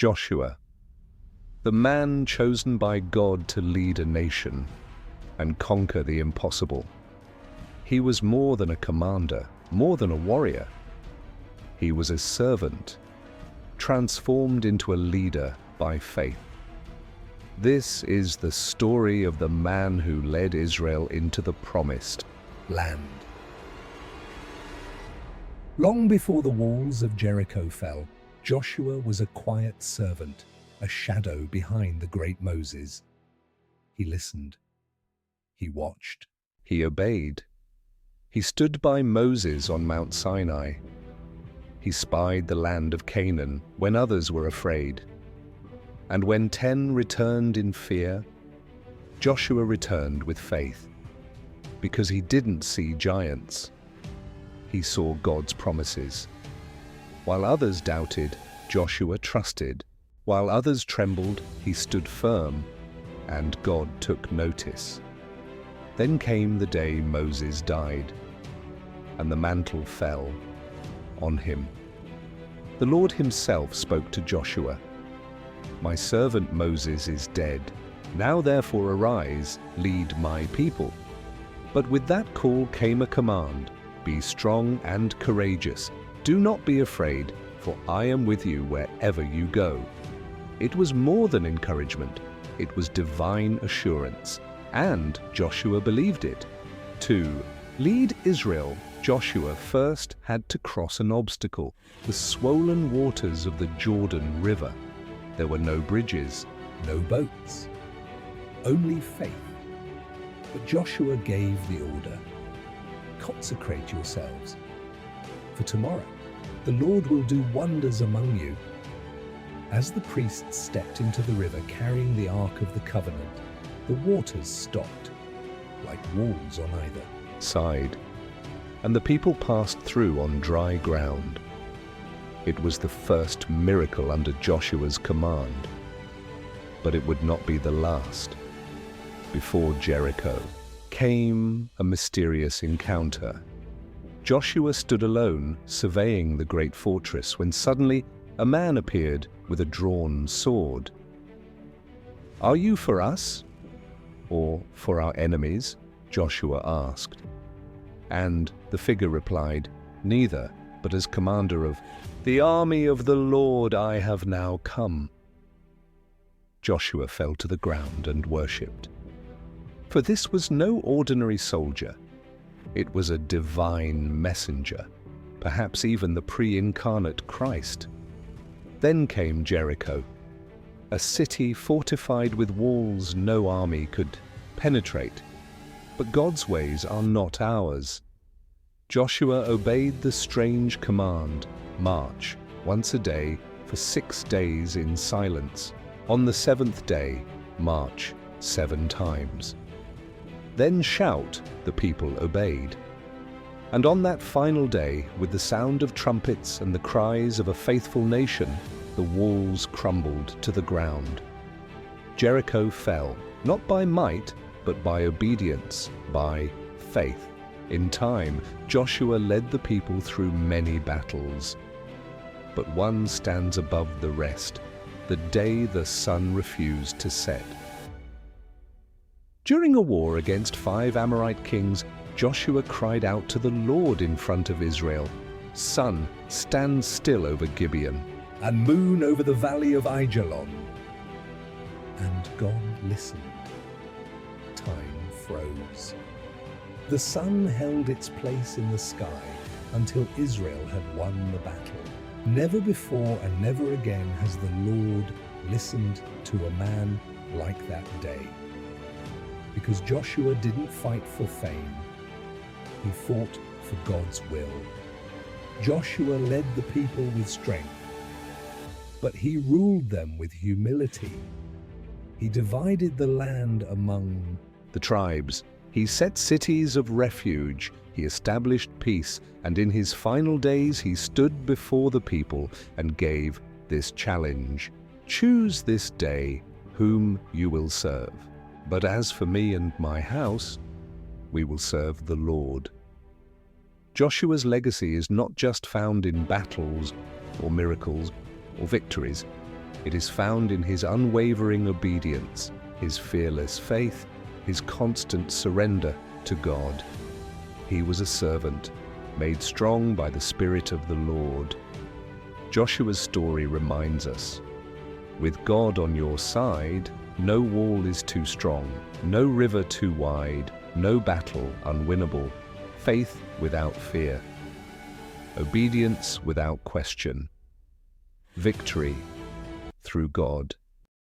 Joshua, the man chosen by God to lead a nation and conquer the impossible. He was more than a commander, more than a warrior. He was a servant, transformed into a leader by faith. This is the story of the man who led Israel into the promised land. Long before the walls of Jericho fell, Joshua was a quiet servant, a shadow behind the great Moses. He listened. He watched. He obeyed. He stood by Moses on Mount Sinai. He spied the land of Canaan when others were afraid. And when 10 returned in fear, Joshua returned with faith, because he didn't see giants. He saw God's promises. While others doubted, Joshua trusted. While others trembled, he stood firm, and God took notice. Then came the day Moses died, and the mantle fell on him. The Lord himself spoke to Joshua, "My servant Moses is dead. Now therefore arise, lead my people." But with that call came a command, "Be strong and courageous. Do not be afraid, for I am with you wherever you go." It was more than encouragement. It was divine assurance. And Joshua believed it. To lead Israel, Joshua first had to cross an obstacle, the swollen waters of the Jordan River. There were no bridges, no boats, only faith. But Joshua gave the order, "Consecrate yourselves, for tomorrow the Lord will do wonders among you." As the priests stepped into the river carrying the Ark of the Covenant, the waters stopped, like walls on either side, and the people passed through on dry ground. It was the first miracle under Joshua's command, but it would not be the last. Before Jericho came a mysterious encounter. Joshua stood alone, surveying the great fortress, when suddenly a man appeared with a drawn sword. "Are you for us, or for our enemies?" Joshua asked. And the figure replied, "Neither, but as commander of the army of the Lord I have now come." Joshua fell to the ground and worshipped. For this was no ordinary soldier. It was a divine messenger, perhaps even the pre-incarnate Christ. Then came Jericho, a city fortified with walls no army could penetrate. But God's ways are not ours. Joshua obeyed the strange command, "March once a day for 6 days in silence. On the 7th day, march 7 times. Then shout," the people obeyed. And on that final day, with the sound of trumpets and the cries of a faithful nation, the walls crumbled to the ground. Jericho fell, not by might, but by obedience, by faith. In time, Joshua led the people through many battles. But one stands above the rest, the day the sun refused to set. During a war against 5 Amorite kings, Joshua cried out to the Lord in front of Israel, "Sun, stand still over Gibeon, and moon over the valley of Aijalon." And God listened. Time froze. The sun held its place in the sky until Israel had won the battle. Never before and never again has the Lord listened to a man like that day. Because Joshua didn't fight for fame, he fought for God's will. Joshua led the people with strength, but he ruled them with humility. He divided the land among the tribes. He set cities of refuge. He established peace, and in his final days he stood before the people and gave this challenge: "Choose this day whom you will serve. But as for me and my house, we will serve the Lord." Joshua's legacy is not just found in battles or miracles or victories. It is found in his unwavering obedience, his fearless faith, his constant surrender to God. He was a servant, made strong by the Spirit of the Lord. Joshua's story reminds us, with God on your side, no wall is too strong, no river too wide, no battle unwinnable, faith without fear, obedience without question, victory through God.